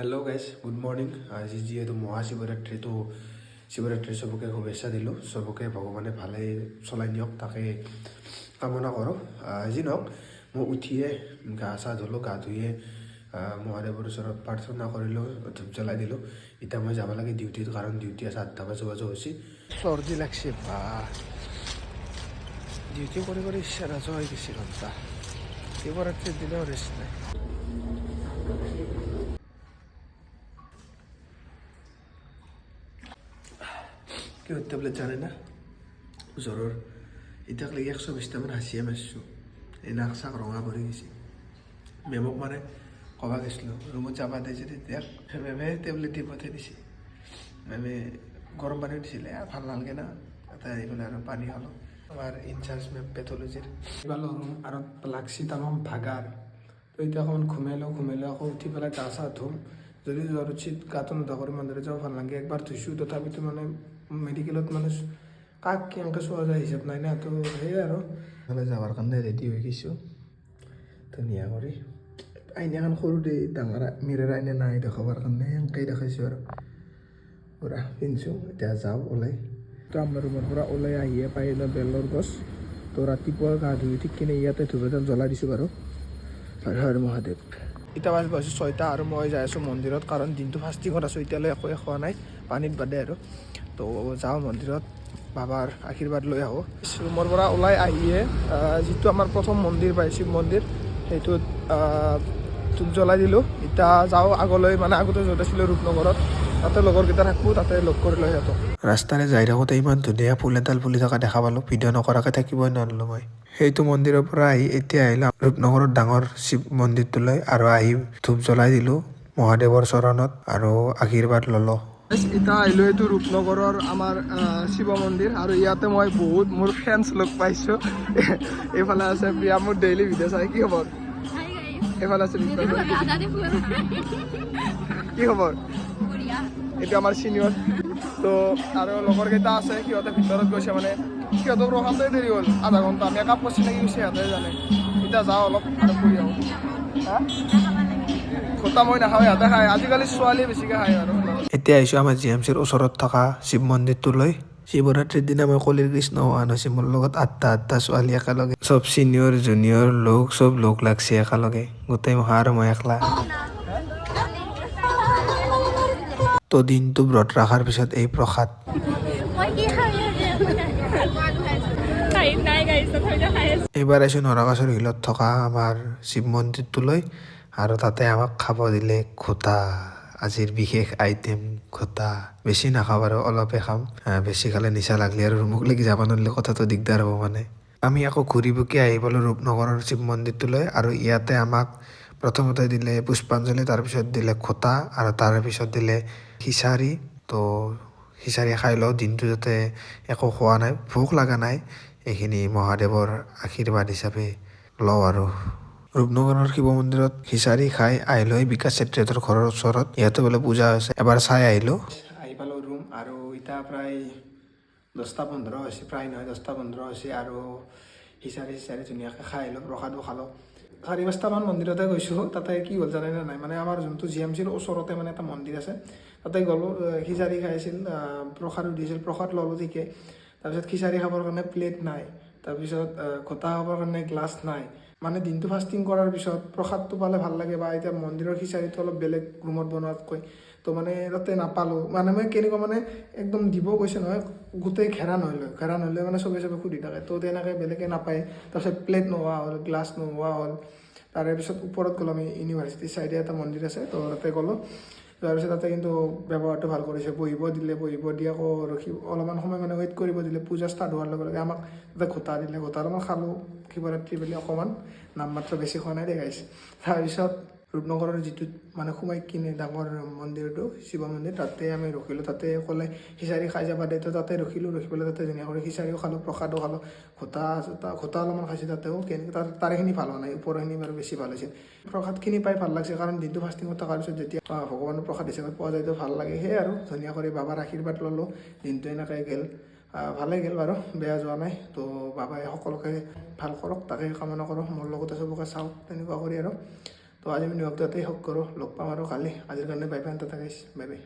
Hello' guys, good morning. আজি যিহেতু মহাশিৱৰাত্ৰি, তো শিৱৰাত্ৰি চবকে শুভেচ্ছা দিলোঁ। চবকে ভগৱানে ভালে চলাই নিয়ক তাকে কামনা কৰোঁ। যি নহওক, মই উঠিয়ে গা চা ধুলোঁ, গা ধুয়ে মহাদেৱৰ ওচৰত প্ৰাৰ্থনা কৰিলোঁ, ধূপ জ্বলাই দিলোঁ। এতিয়া মই যাব লাগে ডিউটিত, কাৰণ ডিউটি আছে 8টা বাজো হৈছে। চৰ্দি লাগছে বা ডিউটি কৰি কৰি ইচ্ছা নাযোৱা হৈ গৈছে ঘণ্টা। শিৱৰাত্ৰিৰ দিনাও ৰেষ্ট নাই। কি টেবলেট জানে না জ্বৰৰ? এতিয়াক লাগি 120টামান হাঁচিয়ে মাৰিছোঁ। এই নাক চাক ৰঙা পৰি গৈছে। মেমক মানে ক'বা গৈছিলোঁ, ৰুমত যাবা দিছে, তেতিয়া মেমে টেবলেট দি পঠাই দিছে। মেমে গৰম পানী দিছিলে, ভাল নালাগে না, তাতে আহি পেলাই আৰু পানী খালোঁ। আমাৰ ইনচাৰ্জ মেম পেথলজিৰ পালোঁ ৰুম আৰু লাগছি তামাম ভাগাৰ। তো এতিয়া অকণমান ঘুমাই লওঁ, আকৌ উঠি পেলাই গা চা ধুম। যদি জ্বৰ উঠিত গাটো নোধোৱা কৰি মন্দিৰত যাব ভাল লাগে। একবাৰ ধুইছোঁ, তথাপিতো মানে মেডিকেলত মানে কাক কেনেকৈ চোৱা যায় হিচাপ নাই না। তো সেয়াই আৰু সেইফালে যাবৰ কাৰণে ৰেডি হৈ গৈছোঁ ধুনীয়া কৰি। আইনা এখন সৰু দেই, ডাঙৰ মিৰৰ আইনা নাই দেখাবৰ কাৰণে, এনেকৈ দেখাইছোঁ আৰু পূৰা পিন্ধিছোঁ। এতিয়া যাওঁ ওলাই। তো আমাৰ ৰুমৰ পৰা ওলাই আহিয়ে পাই বেলৰ গছ। তো ৰাতিপুৱা গা ধুই ঠিক কিনে ইয়াতে ধূপ এডাল জ্বলাই দিছোঁ বাৰু। হৰ হৰ মহাদেৱ। এতিয়া বাজিব হৈছে 6টা আৰু মই যাই আছোঁ মন্দিৰত, কাৰণ দিনটো ফাষ্টিঙত আছোঁ, এতিয়ালৈ একোৱে খোৱা নাই পানীত বাদে আৰু। তো যাওঁ মন্দিৰত, বাবাৰ আশীৰ্বাদ লৈ আহোঁ। ৰুমৰ পৰা ওলাই আহিয়ে যিটো আমাৰ প্ৰথম মন্দিৰ পায়, শিৱ মন্দিৰ, সেইটোত ধূপ জ্বলাই দিলোঁ। এতিয়া যাওঁ আগলৈ, মানে আগতে য'ত আছিলোঁ ৰূপনগৰত, তাতে লগৰকেইটা থাকোঁ, তাতে লগ কৰি লৈ সিহঁতক। ৰাস্তাৰে যাই থাকোঁতে ইমান ধুনীয়া ফুল এডাল ফুলি থকা দেখা পালোঁ, ভিডিঅ' নকৰাকৈ থাকিবই নোৱাৰিলোঁ মই। সেইটো মন্দিৰৰ পৰা আহি এতিয়া আহিলোঁ ৰূপনগৰত ডাঙৰ শিৱ মন্দিৰটোলৈ, আৰু আহি ধূপ জ্বলাই দিলোঁ মহাদেৱৰ চৰণত আৰু আশীৰ্বাদ ল'লোঁ। এতিয়া আহিলোঁ এইটো ৰূপনগৰৰ আমাৰ শিৱ মন্দিৰ, আৰু ইয়াতে মই বহুত মোৰ ফ্ৰেণ্ডছ লগ পাইছোঁ। এইফালে আছে প্ৰিয়া, মোৰ ডেইলি ভিডিঅ' চাই। কি খবৰ? এইফালে আছে কি খবৰ? এইটো আমাৰ চিনিয়ৰ। তো আৰু লগৰকেইটা আছে, সিহঁতে ভিতৰত গৈছে, মানে সিহঁতৰ ৰখাতে দেৰি হ'ল আধা ঘণ্টা। মেকআপ কৰিছে নেকি গৈছে, সিহঁতে জানে। এতিয়া যাওঁ অলপ আৰু ফুৰি আহোঁ। খোটা মই নাখাওঁ, সিহঁতে খায়। আজিকালি ছোৱালীয়ে বেছিকৈ খায় আৰু। এতিয়া আহিছোঁ আমাৰ GMCৰ ওচৰত থকা শিৱ মন্দিৰটোলৈ। শিৱৰাত্ৰিৰ দিনা মই কলিৰ কৃষ্ণ হোৱা হৈছে, মোৰ লগত আঠটা ছোৱালী একেলগে, চব চিনিয়ৰ জুনিয়ৰ লোক, চব লোক লাগছে একেলগে, গোটেই মহা আৰু মই একলা। তো দিনটো ব্ৰত ৰখাৰ পিছত এই প্ৰসাদ। এইবাৰ আহিছোঁ নৰকাসুৰ হিলত থকা আমাৰ শিৱ মন্দিৰটোলৈ, আৰু তাতে আমাক খাব দিলে ঘোটা। আজিৰ বিশেষ আইটেম ঘোটা। বেছি নাখাওঁ বাৰু, অলপে খাম। বেছি খালে নিচা লাগলি আৰু ৰুমক লাগি যাব নোৱাৰিলে কথাটো দিগদাৰ হ'ব মানে। আমি আকৌ ঘূৰি পকি আহি পালোঁ ৰূপনগৰৰ শিৱ মন্দিৰটোলৈ, আৰু ইয়াতে আমাক প্ৰথমতে দিলে পুষ্পাঞ্জলি, তাৰপিছত দিলে ঘোটা, আৰু তাৰপিছত দিলে খিচাৰি। তো খিচাৰি খাই লওঁ, দিনটো যাতে একো খোৱা নাই, ভোক লগা নাই, এইখিনি মহাদেৱৰ আশীৰ্বাদ হিচাপে লওঁ আৰু। ৰূপনগৰৰ শিৱ মন্দিৰত খিচাৰি খাই আহিলোঁ বিকাশ চেত্ৰীহঁতৰ ঘৰৰ ওচৰত, ইয়াতে বোলে পূজা হৈছে, এবাৰ চাই আহিলোঁ। আহি পালোঁ ৰুম, আৰু এতিয়া প্ৰায় 10টা 15 হৈছে, প্ৰায় নহয় 10টা 15 হৈছে, আৰু খিচাৰি ধুনীয়াকৈ খাই আহিলোঁ, প্ৰসাদো খালোঁ। 4-5টামান মন্দিৰতে গৈছোঁ। তাতে কি হ'ল জানে নাই, মানে আমাৰ যোনটো GMCৰ ওচৰতে মানে এটা মন্দিৰ আছে, তাতে গ'লোঁ। খিচাৰি খাইছিল, প্ৰসাদো দিছিল, প্ৰসাদ ল'লোঁ ঠিকে। তাৰপিছত খিচাৰি খাবৰ কাৰণে প্লেট নাই, তাৰপিছত ঘোটা খাবৰ কাৰণে গ্লাছ নাই। মানে দিনটো ফাষ্টিং কৰাৰ পিছত প্ৰসাদটো পালে ভাল লাগে, বা এতিয়া মন্দিৰৰ খিচাৰিটো অলপ বেলেগ ৰুমত বনোৱাতকৈ। তো মানে তাতে নাপালোঁ, মানে মই কেনেকুৱা মানে একদম দিব গৈছে নহয়, গোটেই ঘেৰাণ হ'লে মানে চবে সুধি থাকে। তো তেনেকৈ বেলেগে নাপায়। তাৰপিছত প্লেট নোহোৱা হ'ল, গ্লাছ নোহোৱা হ'ল। তাৰে পিছত ওপৰত গ'লোঁ আমি, ইউনিভাৰ্চিটিৰ চাইডে এটা মন্দিৰ আছে, তো তাতে গ'লোঁ। তাৰপিছত তাতে কিন্তু ব্যৱহাৰটো ভাল কৰিছে, বহিব দি আকৌ অলপমান সময় মানে ৱেইট কৰিব দিলে। পূজা ষ্টাৰ্ট হোৱাৰ লগে লগে আমাক তাতে ঘোটা দিলে, ঘোটা অলপমান খালোঁ। শিৱৰাত্ৰি বুলি অকণমান নাম মাত্ৰ, বেছি খোৱা নাই দেখাইছে। তাৰপিছত ৰূপনগৰৰ যিটো মানে সোমাই কিনে ডাঙৰ মন্দিৰটো, শিৱ মন্দিৰ, তাতে আমি ৰখিলোঁ। তাতে ক'লে খিচাৰি খাই যাবা দে, তো তাতে ৰখিলোঁ। ৰখি পেলাই তাতে ধুনীয়া কৰি খিচাৰিও খালোঁ, প্ৰসাদো খালোঁ, ঘোটা অলপমান খাইছোঁ তাতেও। তাৰেখিনি ভাল হোৱা নাই, ওপৰখিনি বাৰু বেছি ভাল হৈছিল। প্ৰসাদখিনি পাই ভাল লাগিছে, কাৰণ দিনটো ফাষ্টিঙত থকাৰ পিছত যেতিয়া ভগৱানৰ প্ৰসাদ হিচাপে পোৱা যায়, তো ভাল লাগে। সেয়ে আৰু ধুনীয়া কৰি বাবাৰ আশীৰ্বাদ ল'লোঁ। দিনটো এনেকৈ গ'ল, ভালেই গ'ল বাৰু, বেয়া যোৱা নাই। তো বাবাই সকলোকে ভাল কৰক, তাকে কামনা কৰোঁ। মোৰ লগতে চবকে চাওক, তেনেকুৱা কৰি আৰু। তো আজি আমি নিয়ক তাতেই হওক কৰোঁ লগ পাম আৰু কালি আজিৰ কাৰণে বাই বাই গাইছ বাই বাই